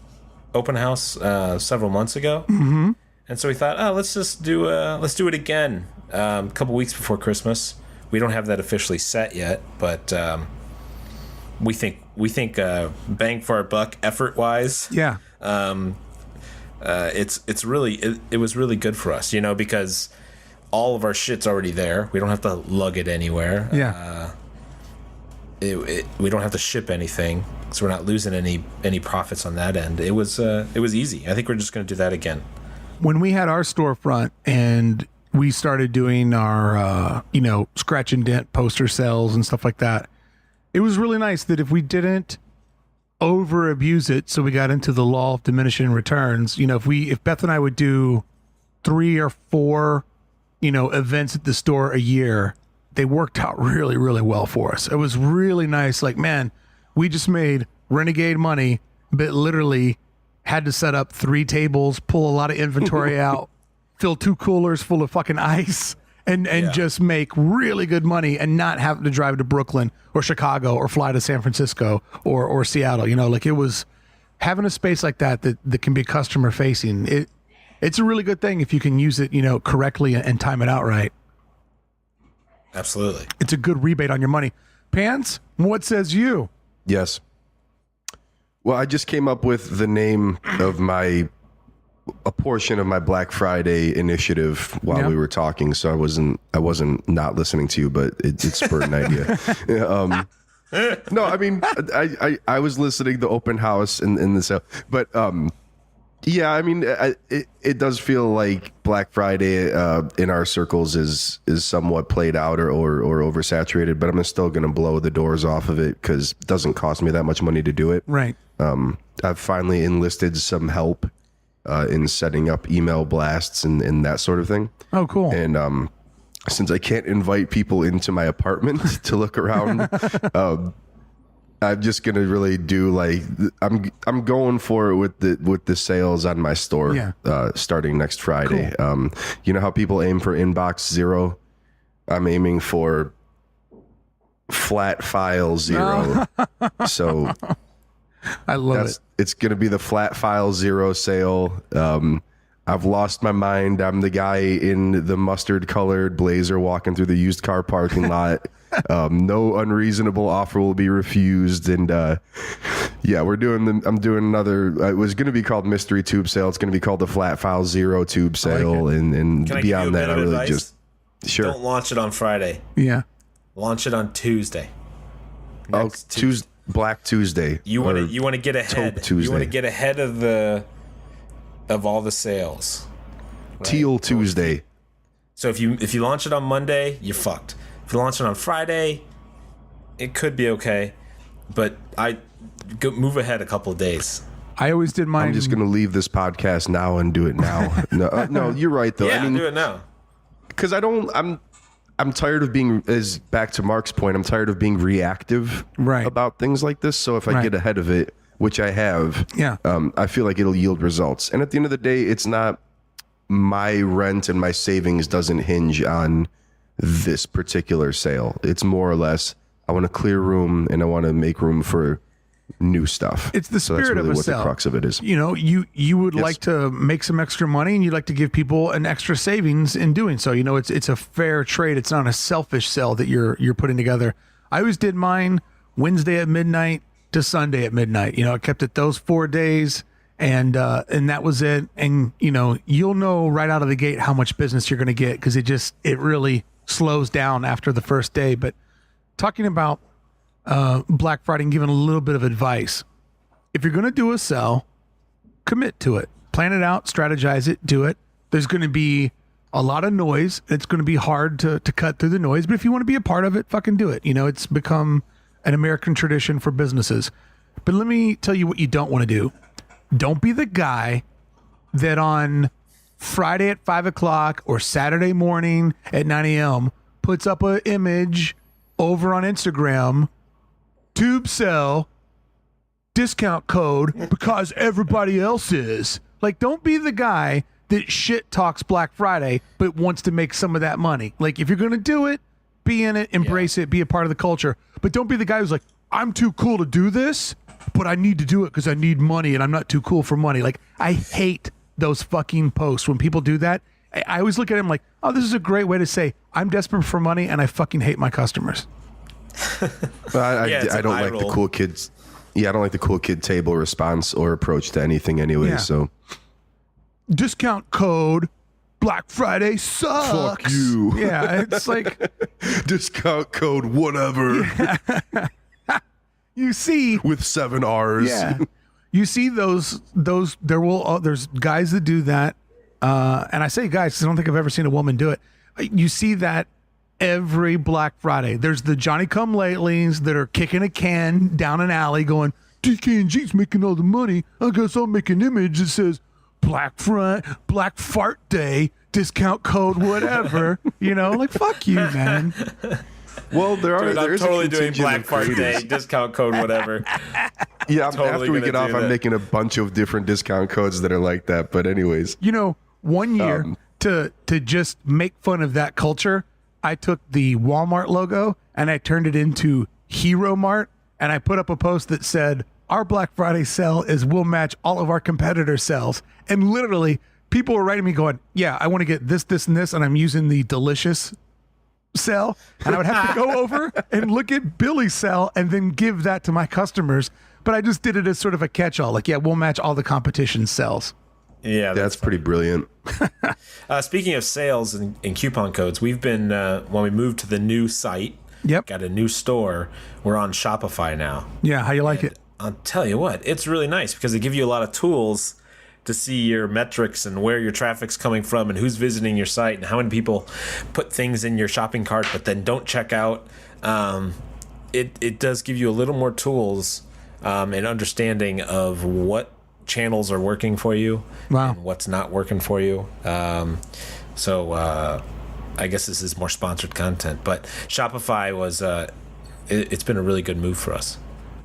Speaker 2: open house several months ago, and so we thought, let's do it again a couple weeks before Christmas. We don't have that officially set yet, but we think bang for our buck effort wise.
Speaker 1: Yeah.
Speaker 2: It was really good for us, you know, because all of our shit's already there. We don't have to lug it anywhere.
Speaker 1: Yeah.
Speaker 2: We don't have to ship anything, so we're not losing any profits on that end. It was easy. I think we're just going to do that again.
Speaker 1: When we had our storefront and we started doing our scratch and dent poster sales and stuff like that, it was really nice that if we didn't over abuse it, so we got into the law of diminishing returns. You know, if Beth and I would do 3 or 4, events at the store a year, they worked out really, really well for us. It was really nice. Like, man, we just made renegade money, but literally had to set up 3 tables, pull a lot of inventory out, fill 2 coolers full of fucking ice, and just make really good money and not have to drive to Brooklyn or Chicago or fly to San Francisco or Seattle. You know, like, it was having a space like that can be customer facing. It's a really good thing if you can use it, correctly and time it out right.
Speaker 2: Absolutely.
Speaker 1: It's a good rebate on your money. Pants, what says you?
Speaker 3: Yes. Well, I just came up with the name of a portion of my Black Friday initiative while we were talking, so I wasn't not listening to you, but it spurred an idea. No, I mean, I was listening to open house in the sale, but yeah, I mean, it does feel like Black Friday in our circles is somewhat played out or oversaturated, but I'm still going to blow the doors off of it because it doesn't cost me that much money to do it.
Speaker 1: Right.
Speaker 3: I've finally enlisted some help in setting up email blasts and that sort of thing.
Speaker 1: Oh, cool.
Speaker 3: And since I can't invite people into my apartment to look around, I'm just gonna really do I'm going for it with the sales on my store starting next Friday. Cool. You know how people aim for inbox 0? I'm aiming for flat file 0. So
Speaker 1: I love it.
Speaker 3: It's gonna be the flat file 0 sale. I've lost my mind. I'm the guy in the mustard colored blazer walking through the used car parking lot. No unreasonable offer will be refused. And I'm doing another, it was going to be called Mystery Tube Sale. It's going to be called the Flat File Zero Tube Sale. And
Speaker 2: Can I
Speaker 3: beyond
Speaker 2: give you a
Speaker 3: that, I
Speaker 2: bit of
Speaker 3: really
Speaker 2: advice?
Speaker 3: sure.
Speaker 2: Don't launch it on Friday.
Speaker 1: Yeah.
Speaker 2: Launch it on Tuesday.
Speaker 3: Tuesday, Black Tuesday.
Speaker 2: You want to get ahead.
Speaker 3: Taupe Tuesday.
Speaker 2: You want to get ahead of all the sales. Right?
Speaker 3: Teal Tuesday.
Speaker 2: So if you launch it on Monday, you're fucked. If you launch it on Friday, it could be okay, but move ahead a couple of days.
Speaker 1: I always did mine.
Speaker 3: I'm just going to leave this podcast now and do it now. No, you're right though.
Speaker 2: Yeah,
Speaker 3: I mean,
Speaker 2: do it now.
Speaker 3: Because I'm tired of being, back to Mark's point, I'm tired of being reactive about things like this. So if I get ahead of it, which I have, I feel like it'll yield results. And at the end of the day, it's not my rent and my savings doesn't hinge on this particular sale. It's more or less, I want to clear room and I want to make room for new stuff.
Speaker 1: It's the spirit
Speaker 3: that's really
Speaker 1: of a
Speaker 3: what
Speaker 1: sale.
Speaker 3: the crux of it is.
Speaker 1: You know, you would like to make some extra money and you'd like to give people an extra savings in doing so. You know, it's a fair trade. It's not a selfish sale that you're putting together. I always did mine Wednesday at midnight to Sunday at midnight. You know, I kept it those 4 days and that was it. And you know, you'll know right out of the gate how much business you're going to get because it really slows down after the first day. But talking about Black Friday and giving a little bit of advice. If you're going to do a sell, commit to it. Plan it out, strategize it, do it. There's going to be a lot of noise. It's going to be hard to cut through the noise, but if you want to be a part of it, fucking do it. You know, it's become an American tradition for businesses. But let me tell you what you don't want to do. Don't be the guy that on Friday at 5 o'clock or Saturday morning at 9 a.m. puts up an image over on Instagram, tube sell, discount code because everybody else is. Like, don't be the guy that shit talks Black Friday but wants to make some of that money. Like, if you're going to do it, be in it, embrace it, be a part of the culture. But don't be the guy who's like, I'm too cool to do this, but I need to do it because I need money and I'm not too cool for money. Like, I hate those fucking posts when people do that. I always look at them like, oh, this is a great way to say I'm desperate for money and I fucking hate my customers.
Speaker 3: I don't like the cool kids. Yeah, I don't like the cool kid table response or approach to anything anyway. So
Speaker 1: discount code Black Friday sucks.
Speaker 3: Fuck you.
Speaker 1: Yeah, it's like
Speaker 3: discount code whatever.
Speaker 1: Yeah. You see
Speaker 3: with 7 R's.
Speaker 1: Yeah. You see those there's guys that do that. And I say guys because I don't think I've ever seen a woman do it. You see that every Black Friday. There's the Johnny Come Latelys that are kicking a can down an alley going, DK&G's making all the money. I guess I'll make an image that says Black Fart Day, discount code, whatever. You know, like, fuck you, man.
Speaker 3: Well,
Speaker 2: I'm totally doing Black Fart Day, discount code, whatever.
Speaker 3: Yeah, after we get off, I'm making a bunch of different discount codes that are like that. But anyways.
Speaker 1: You know, one year to just make fun of that culture, I took the Walmart logo and I turned it into Hero Mart, and I put up a post that said, our Black Friday sale is we'll match all of our competitor sales. And literally, people were writing me going, yeah, I want to get this, this, and this, and I'm using the Delicious sell. And I would have to go over and look at Billy's sell and then give that to my customers. But I just did it as sort of a catch-all. Like, yeah, we'll match all the competition sales.
Speaker 2: Yeah,
Speaker 3: that's pretty brilliant.
Speaker 2: Speaking of sales and coupon codes, we've been, when we moved to the new site, got a new store, we're on Shopify now.
Speaker 1: Yeah, how you like it?
Speaker 2: I'll tell you what, it's really nice because they give you a lot of tools to see your metrics and where your traffic's coming from and who's visiting your site and how many people put things in your shopping cart but then don't check out. It does give you a little more tools and understanding of what channels are working for you and what's not working for you. So I guess this is more sponsored content, but Shopify was it's been a really good move for us.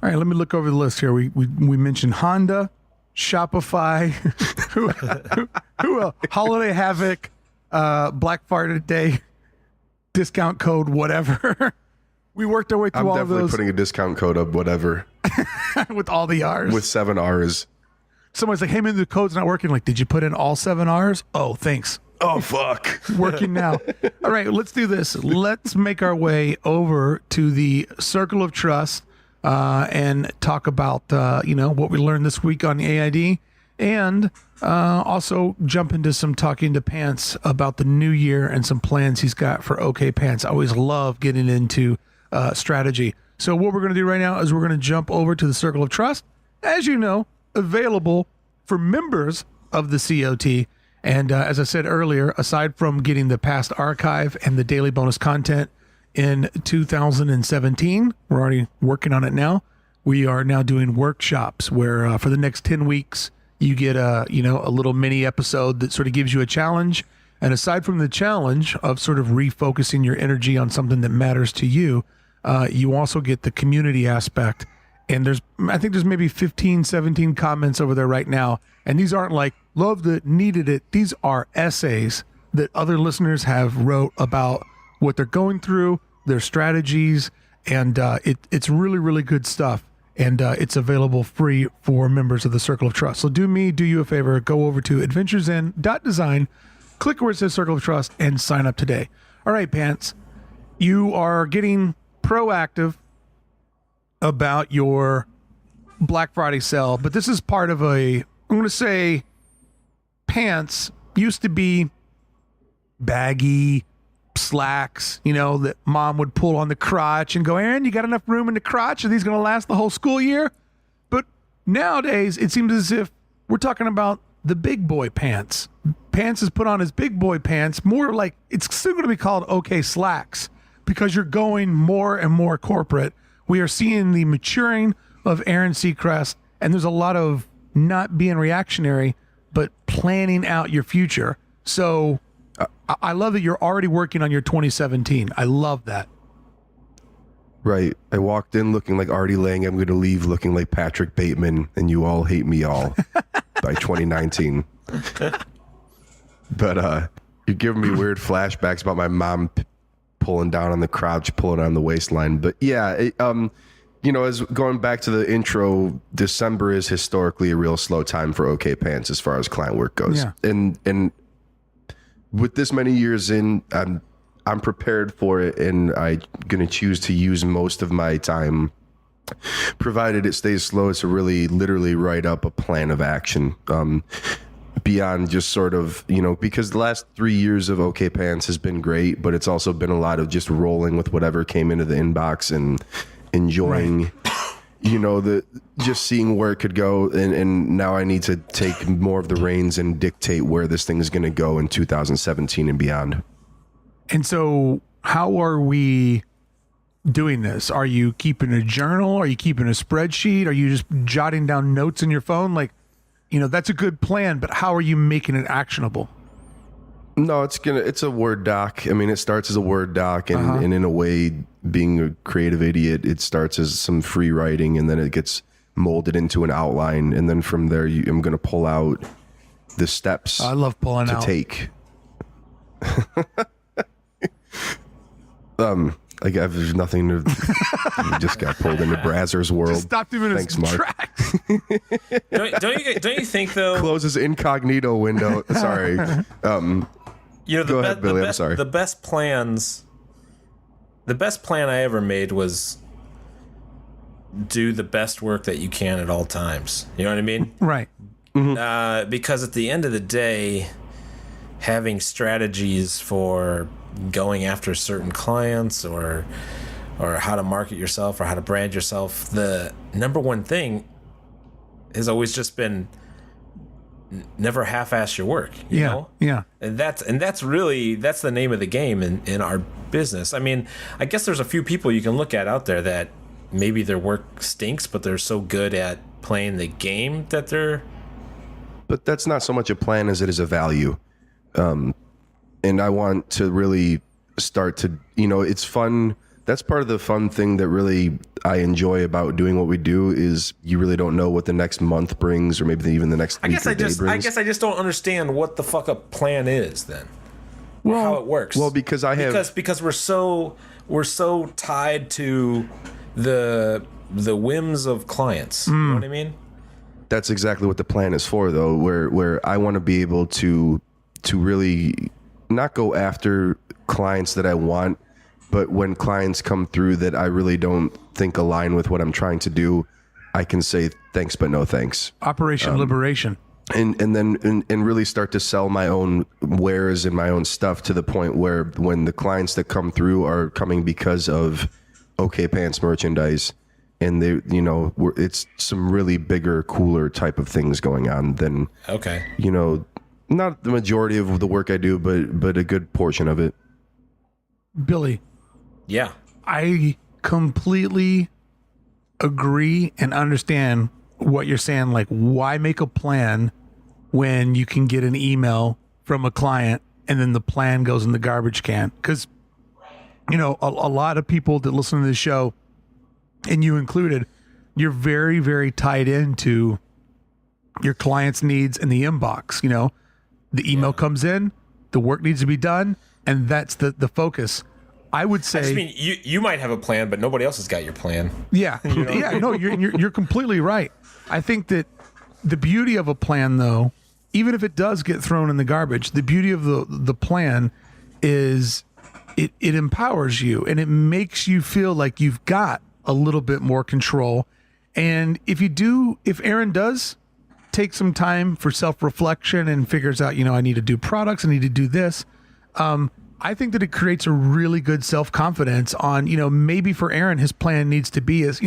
Speaker 1: All right, let me look over the list here. We mentioned Honda, Shopify, who else? Holiday Havoc, Black Friday Day, discount code, whatever. We worked our way through all of those.
Speaker 3: I'm definitely putting a discount code up, whatever.
Speaker 1: With all the R's.
Speaker 3: With 7 R's.
Speaker 1: somebody's like, hey man, the code's not working. Like, did you put in all 7 R's? Oh, thanks.
Speaker 3: Oh, fuck.
Speaker 1: Working now. All right, let's do this. Let's make our way over to the Circle of Trust and talk about what we learned this week on the AID, and also jump into some talking to Pants about the new year and some plans he's got for OK Pants. I always love getting into strategy. So what we're going to do right now is we're going to jump over to the Circle of Trust, as you know, available for members of the COT. And as I said earlier, aside from getting the past archive and the daily bonus content in 2017, we're already working on it now. We are now doing workshops where for the next 10 weeks, you get a little mini episode that sort of gives you a challenge. And aside from the challenge of sort of refocusing your energy on something that matters to you, you also get the community aspect. And I think there's maybe 15, 17 comments over there right now. And these aren't like, loved it, needed it. These are essays that other listeners have wrote about what they're going through, their strategies, and it's really, really good stuff. And it's available free for members of the Circle of Trust. So do you a favor, go over to adventuresin.design, click where it says Circle of Trust, and sign up today. All right, Pants, you are getting proactive about your Black Friday sale, but this is part of I'm going to say, Pants used to be baggy slacks, that mom would pull on the crotch and go, Aaron, you got enough room in the crotch? Are these going to last the whole school year? But nowadays, it seems as if we're talking about the big boy pants. Pants has put on his big boy pants, more like it's still going to be called OK Slacks, because you're going more and more corporate. We are seeing the maturing of Aaron Seacrest, and there's a lot of not being reactionary, but planning out your future. So I love that you're already working on your 2017. I love that.
Speaker 3: Right. I walked in looking like Artie Lang. I'm going to leave looking like Patrick Bateman, and you all hate me all by 2019. But you're giving me weird flashbacks about my mom pulling down on the crotch, pulling on the waistline. But yeah, as going back to the intro, December is historically a real slow time for OK Pants as far as client work goes.
Speaker 1: Yeah.
Speaker 3: And with this many years in, I'm prepared for it, and I'm going to choose to use most of my time, provided it stays slow, to really literally write up a plan of action. Beyond just sort of, because the last 3 years of OK Pants has been great, but it's also been a lot of just rolling with whatever came into the inbox and enjoying, just seeing where it could go. And now I need to take more of the reins and dictate where this thing is going to go in 2017 and beyond.
Speaker 1: And so how are we doing this? Are you keeping a journal? Are you keeping a spreadsheet? Are you just jotting down notes in your phone? Like, that's a good plan, but how are you making it actionable?
Speaker 3: No, it's a Word doc. I mean, it starts as a Word doc, and in a way, being a creative idiot, it starts as some free writing, and then it gets molded into an outline, and then from there, I'm going to pull out the steps.
Speaker 1: I love pulling
Speaker 3: to
Speaker 1: out.
Speaker 3: Take. Like there's nothing to. You just got pulled into Brazzers world.
Speaker 1: Just stopped him in
Speaker 3: Thanks,
Speaker 1: his
Speaker 3: Mark.
Speaker 1: tracks.
Speaker 2: Don't you think though?
Speaker 3: Closes incognito window. Sorry. Go ahead, Billy. I'm sorry.
Speaker 2: The best plan I ever made was do the best work that you can at all times. You know what I mean?
Speaker 1: Right.
Speaker 2: Because at the end of the day, having strategies for going after certain clients or how to market yourself or how to brand yourself, the number one thing has always just been never half-ass your work, you know?
Speaker 1: Yeah.
Speaker 2: And that's the name of the game in our business. I mean, I guess there's a few people you can look at out there that maybe their work stinks, but they're so good at playing the game that they're...
Speaker 3: But that's not so much a plan as it is a value. And I want to really start to, it's fun. That's part of the fun thing that really I enjoy about doing what we do is you really don't know what the next month brings or maybe even the next week or day brings.
Speaker 2: I guess I just don't understand what the fuck a plan is then. Well, how it works.
Speaker 3: Well, because
Speaker 2: we're so tied to the whims of clients. You know what I mean?
Speaker 3: That's exactly what the plan is for, though, where I want to be able to really not go after clients that I want, but when clients come through that I really don't think align with what I'm trying to do, I can say thanks, but no thanks.
Speaker 1: Operation Liberation.
Speaker 3: And then really start to sell my own wares and my own stuff to the point where when the clients that come through are coming because of OK Pants merchandise, and they, it's some really bigger, cooler type of things going on than, not the majority of the work I do, but a good portion of it.
Speaker 1: Billy.
Speaker 2: Yeah.
Speaker 1: I completely agree and understand what you're saying. Like, why make a plan when you can get an email from a client and then the plan goes in the garbage can? Because, a lot of people that listen to this show, and you included, you're very, very tied into your client's needs in the inbox. The email comes in, the work needs to be done, and that's the focus. I would say.
Speaker 2: I just mean, you might have a plan, but nobody else has got your plan.
Speaker 1: Yeah, yeah. No, you're completely right. I think that the beauty of a plan, though, even if it does get thrown in the garbage, the beauty of the plan is it empowers you and it makes you feel like you've got a little bit more control. And if Aaron does take some time for self-reflection and figures out, I need to do products, I need to do this, I think that it creates a really good self-confidence on, maybe for Aaron, his plan needs to be is,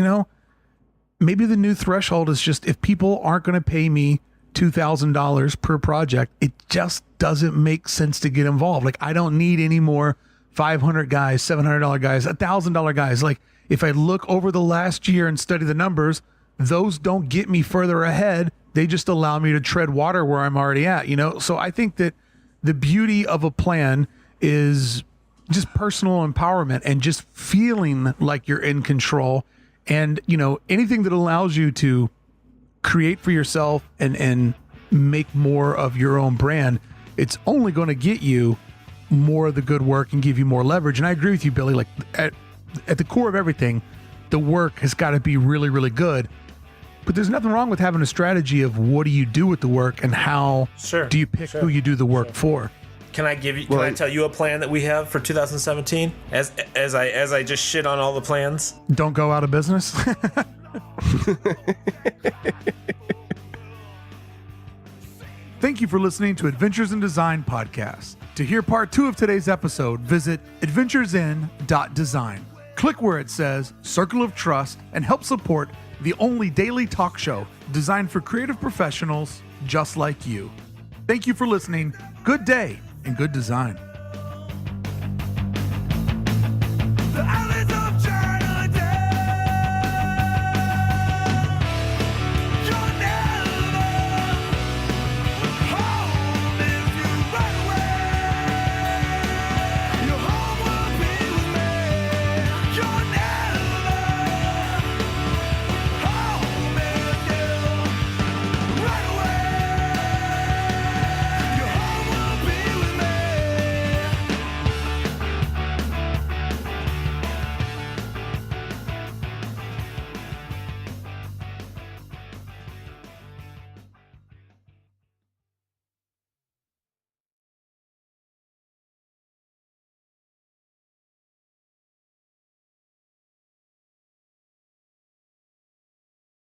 Speaker 1: maybe the new threshold is just, if people aren't going to pay me $2,000 per project, it just doesn't make sense to get involved. Like, I don't need any more 500 guys, $700 guys, $1,000 guys. Like, if I look over the last year and study the numbers, those don't get me further ahead. They just allow me to tread water where I'm already at, So I think that the beauty of a plan is just personal empowerment and just feeling like you're in control. And, anything that allows you to create for yourself and make more of your own brand, it's only going to get you more of the good work and give you more leverage. And I agree with you, Billy. Like, at the core of everything, the work has got to be really, really good. But there's nothing wrong with having a strategy of what do you do with the work and how do you pick who you do the work for.
Speaker 2: Can I tell you a plan that we have for 2017? As I just shit on all the plans.
Speaker 1: Don't go out of business. Thank you for listening to Adventures in Design podcast. To hear part 2 of today's episode, visit adventuresin.design. Click where it says Circle of Trust and help support the only daily talk show designed for creative professionals just like you. Thank you for listening. Good day and good design.
Speaker 5: The